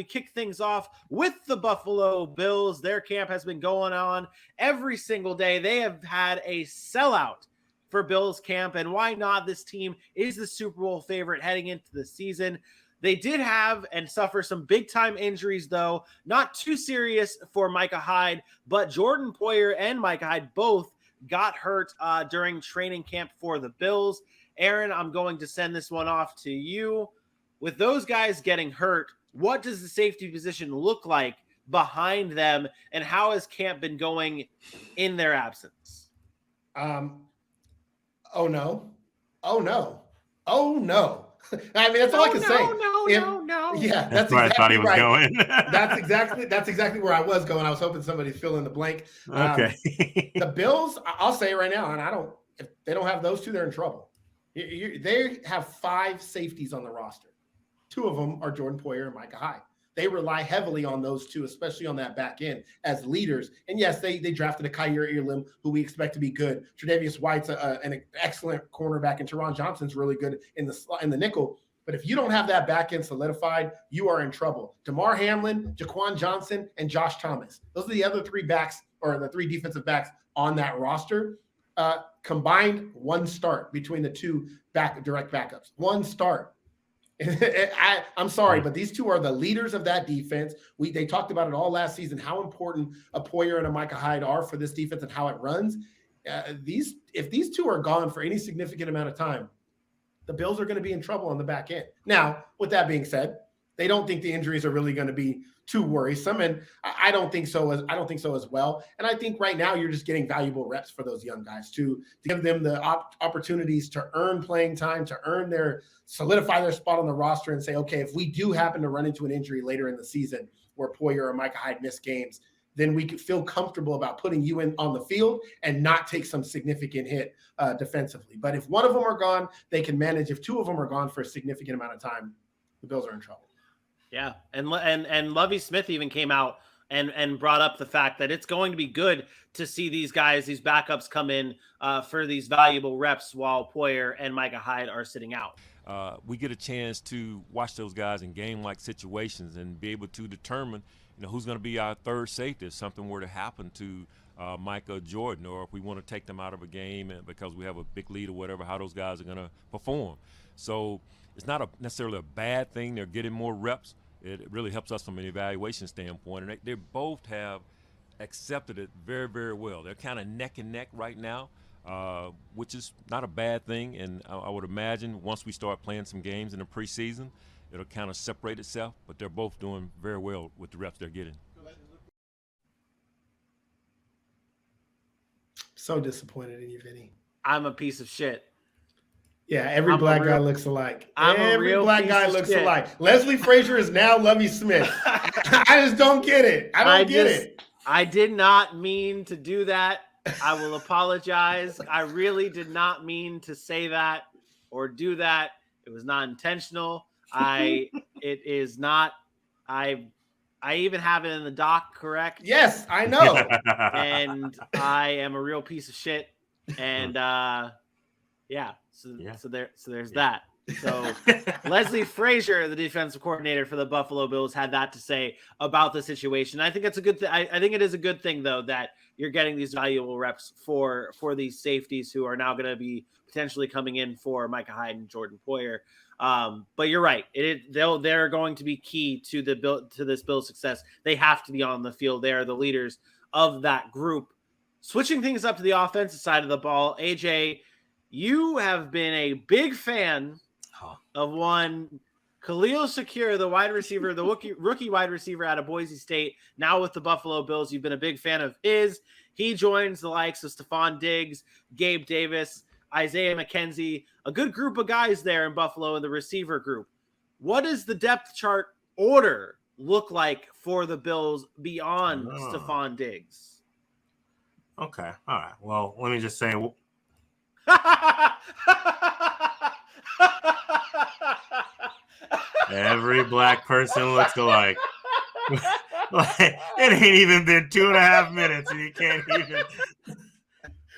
we kick things off with the Buffalo Bills. Their camp has been going on every single day. They have had a sellout for Bills camp, and why not? This team is the Super Bowl favorite heading into the season. They did have and suffer some big-time injuries, though. Not too serious for Micah Hyde, but Jordan Poyer and Micah Hyde both got hurt during training camp for the Bills. Aaron, I'm going to send this one off to you. With those guys getting hurt, what does the safety position look like behind them, and how has camp been going in their absence? Oh, no. I mean, that's all I can say. No. Yeah, that's where exactly I thought he was going. That's exactly where I was going. I was hoping somebody'd fill in the blank. Okay. The Bills, I'll say it right now, and if they don't have those two, they're in trouble. They have 5 safeties on the roster. 2 of them are Jordan Poyer and Micah Hyde. They rely heavily on those two, especially on that back end as leaders. And yes, they drafted a Kyer Elam, who we expect to be good. Tre'Davious White's an excellent cornerback, and Teron Johnson's really good in the nickel. But if you don't have that back end solidified, you are in trouble. Damar Hamlin, Jaquan Johnson, and Josh Thomas. Those are the other 3 backs, or the 3 defensive backs on that roster. Combined 1 start between the 2 direct backups. 1 start. I'm sorry, but these 2 are the leaders of that defense. They talked about it all last season, how important a Poyer and a Micah Hyde are for this defense and how it runs. If these 2 are gone for any significant amount of time, the Bills are going to be in trouble on the back end. Now, with that being said, they don't think the injuries are really going to be too worrisome, and I don't think so as well. And I think right now you're just getting valuable reps for those young guys to give them the opportunities to earn playing time, to solidify their spot on the roster, and say, okay, if we do happen to run into an injury later in the season where Poyer or Micah Hyde miss games, then we could feel comfortable about putting you in on the field and not take some significant hit defensively. But if one of them are gone, they can manage. If 2 of them are gone for a significant amount of time, the Bills are in trouble. Yeah, and Lovie Smith even came out and brought up the fact that it's going to be good to see these guys, these backups, come in for these valuable reps while Poyer and Micah Hyde are sitting out. We get a chance to watch those guys in game-like situations and be able to determine, who's going to be our third safety if something were to happen to Micah or Jordan, or if we want to take them out of a game because we have a big lead or whatever, how those guys are going to perform. So it's not necessarily a bad thing. They're getting more reps. It really helps us from an evaluation standpoint. And they both have accepted it very, very well. They're kind of neck and neck right now, which is not a bad thing. And I would imagine once we start playing some games in the preseason, it'll kind of separate itself. But they're both doing very well with the reps they're getting. So disappointed in you, Vinny. I'm a pice of shit. Yeah, every black guy looks alike. Every black guy looks alike. Leslie Frazier is now Lovie Smith. I just don't get it. I get it. I did not mean to do that. I will apologize. I really did not mean to say that or do that. It was not intentional. It is not. I even have it in the doc, correct? Yes, I know. And I am a real piece of shit. And yeah. So there's that. So Leslie Frazier, the defensive coordinator for the Buffalo Bills, had that to say about the situation. I think it's a good thing. I think it is a good thing, though, that you're getting these valuable reps for these safeties who are now going to be potentially coming in for Micah Hyde and Jordan Poyer. But you're right. They're going to be key to this Bills' success. They have to be on the field. They are the leaders of that group. Switching things up to the offensive side of the ball, AJ, you have been a big fan of one Khalil Shakir, the wide receiver, the rookie wide receiver out of Boise State. Now with the Buffalo Bills, you've been a big fan of his. He joins the likes of Stephon Diggs, Gabe Davis, Isaiah McKenzie, a good group of guys there in Buffalo in the receiver group. What does the depth chart order look like for the Bills beyond Stephon Diggs? Okay. All right. Well, let me just say. Every black person looks alike. It ain't even been 2.5 minutes and you can't even.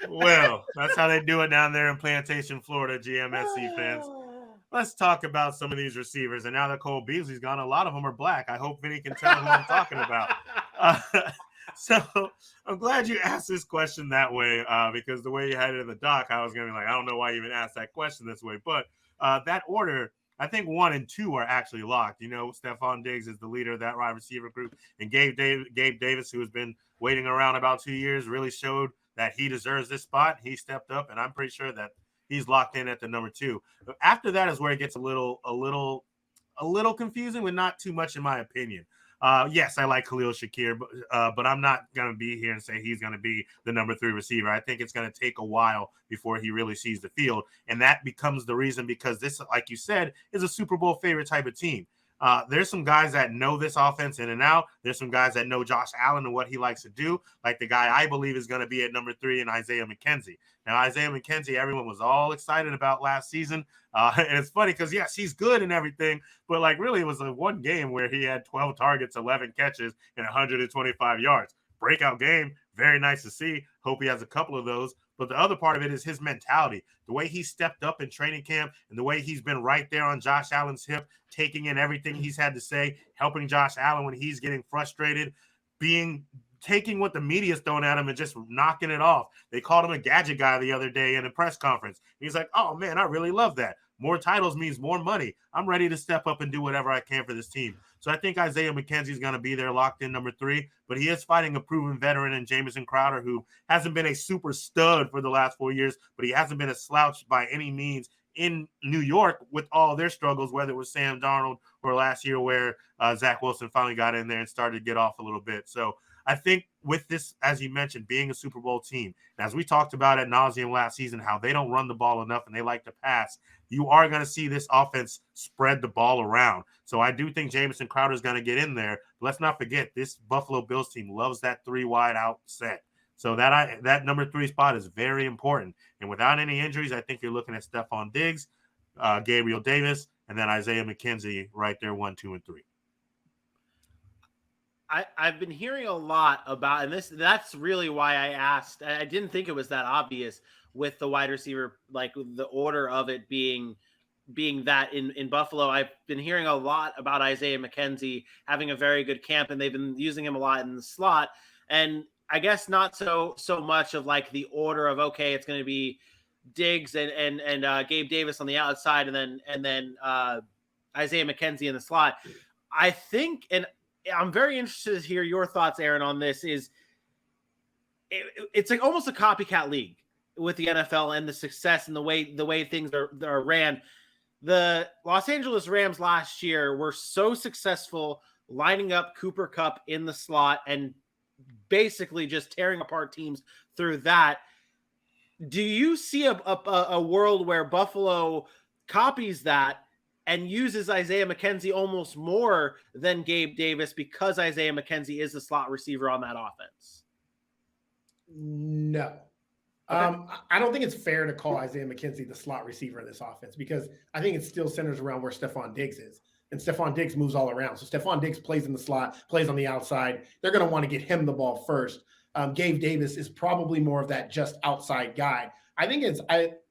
Well, that's how they do it down there in Plantation, Florida, GMSC fans. let's talk about some of these receivers. And now that Cole Beasley's gone, a lot of them are black. I hope Vinny can tell who I'm talking about. So I'm glad you asked this question that way, because the way you had it in the doc, I was going to be like, I don't know why you even asked that question this way. But that order, I think 1 and 2 are actually locked. You know, Stephon Diggs is the leader of that wide receiver group. And Gabe Davis, who has been waiting around about 2 years, really showed that he deserves this spot. He stepped up, and I'm pretty sure that he's locked in at the number 2. After that is where it gets a little confusing, but not too much in my opinion. Yes, I like Khalil Shakir, but I'm not going to be here and say he's going to be the number 3 receiver. I think it's going to take a while before he really sees the field. And that becomes the reason, because this, like you said, is a Super Bowl favorite type of team. There's some guys that know this offense in and out. There's some guys that know Josh Allen and what he likes to do, like the guy I believe is going to be at number 3 in Isaiah McKenzie. Now, Isaiah McKenzie, everyone was all excited about last season. And it's funny because, yes, he's good and everything, but like really it was a one game where he had 12 targets, 11 catches, and 125 yards. Breakout game. Very nice to see. Hope he has a couple of those. But the other part of it is his mentality, the way he stepped up in training camp and the way he's been right there on Josh Allen's hip, taking in everything he's had to say, helping Josh Allen when he's getting frustrated, taking what the media's throwing at him and just knocking it off. They called him a gadget guy the other day in a press conference. He's like, oh, man, I really love that. More titles means more money. I'm ready to step up and do whatever I can for this team. So I think Isaiah McKenzie is going to be there locked in number 3, but he is fighting a proven veteran in Jamison Crowder, who hasn't been a super stud for the last 4 years, but he hasn't been a slouch by any means in New York with all their struggles, whether it was Sam Darnold or last year where Zach Wilson finally got in there and started to get off a little bit. So I think with this, as you mentioned, being a Super Bowl team, and as we talked about ad nauseum last season, how they don't run the ball enough and they like to pass, you are going to see this offense spread the ball around. So I do think Jamison Crowder is going to get in there. But let's not forget, this Buffalo Bills team loves that 3 wide out set. So that number 3 spot is very important. And without any injuries, I think you're looking at Stephon Diggs, Gabriel Davis, and then Isaiah McKenzie right there, 1, 2, and 3. I've been hearing a lot about, and that's really why I asked. I didn't think it was that obvious with the wide receiver, like the order of it being that in Buffalo. I've been hearing a lot about Isaiah McKenzie having a very good camp, and they've been using him a lot in the slot. And I guess not so much of like the order of, okay, it's going to be Diggs and Gabe Davis on the outside, and then Isaiah McKenzie in the slot. I think, and I'm very interested to hear your thoughts, Aaron, on this. It's like almost a copycat league with the NFL and the success and the way things are ran. The Los Angeles Rams last year were so successul lining up Cooper Kupp in the slot and basically just tearing apart teams through that. Do you see a world where Buffalo copies that and uses Isaiah McKenzie almost more than Gabe Davis because Isaiah McKenzie is the slot receiver on that offense? No. Okay. I don't think it's fair to call Isaiah McKenzie the slot receiver in this offense, because I think it still centers around where Stephon Diggs is. And Stephon Diggs moves all around. So Stephon Diggs plays in the slot, plays on the outside. They're going to want to get him the ball first. Gabe Davis is probably more of that just outside guy. I think to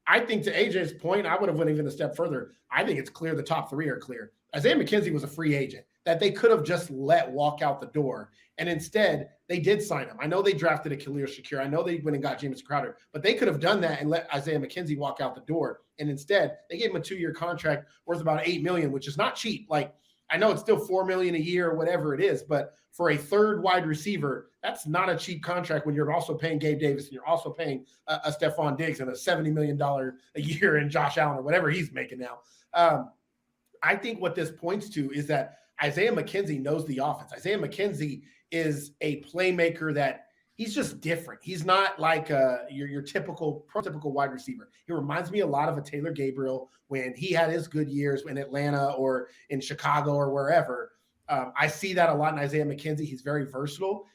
AJ's point, I would have went even a step further. I think it's clear the top 3 are clear. Isaiah McKenzie was a free agent that they could have just let walk out the door. And instead, they did sign him. I know they drafted a Khalil Shakir. I know they went and got Jamison Crowder, but they could have done that and let Isaiah McKenzie walk out the door. And instead, they gave him a 2-year contract worth about $8 million, which is not cheap. Like, I know it's still $4 million a year or whatever it is, but for a third wide receiver, that's not a cheap contract when you're also paying Gabe Davis and you're also paying a Stephon Diggs and a $70 million a year in Josh Allen or whatever he's making now. I think what this points to is that Isaiah McKenzie knows the offense. Isaiah McKenzie is a playmaker that he's just different. He's not like your typical, prototypical wide receiver. He reminds me a lot of a Taylor Gabriel when he had his good years in Atlanta or in Chicago or wherever. I see that a lot in Isaiah McKenzie. He's very versatile,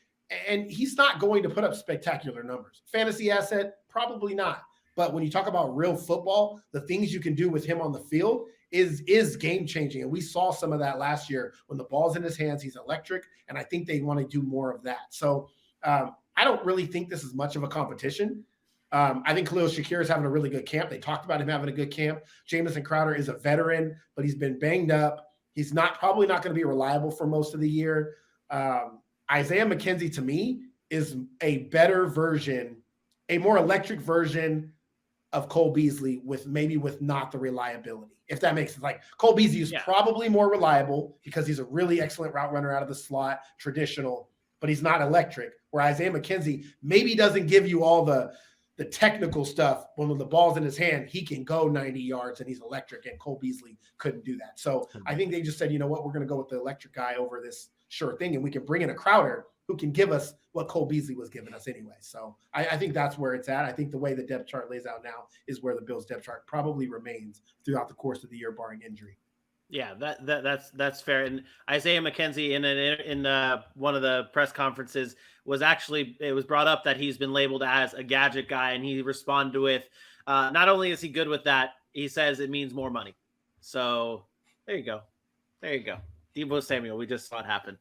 and he's not going to put up spectacular numbers. Fantasy asset, probably not. But when you talk about real football, the things you can do with him on the field is game-changing. And we saw some of that last year. When the ball's in his hands, he's electric, and I think they want to do more of that. So I don't really think this is much of a competition. I think Khalil Shakir is having a really good camp. They talked about him having a good camp. Jamison Crowder is a veteran, but he's been banged up. He's probably not going to be reliable for most of the year. Isaiah McKenzie, to me, is a better version, a more electric version of Cole Beasley with not the reliability, if that makes sense. Like Cole Beasley is probably more reliable because he's a really excellent route runner out of the slot, traditional, but he's not electric. Where Isaiah McKenzie maybe doesn't give you all the technical stuff. When the ball's in his hand, he can go 90 yards and he's electric, and Cole Beasley couldn't do that. So I think they just said, you know what, we're going to go with the electric guy over this sure thing, and we can bring in a Crowder who can give us what Cole Beasley was giving us anyway. So I think that's where it's at. I think the way the depth chart lays out now is where the Bills depth chart probably remains throughout the course of the year, barring injury. Yeah, that's fair. And Isaiah McKenzie in one of the press conferences it was brought up that he's been labeled as a gadget guy, and he responded with, not only is he good with that, he says it means more money. So there you go. Deebo Samuel, we just saw it happen.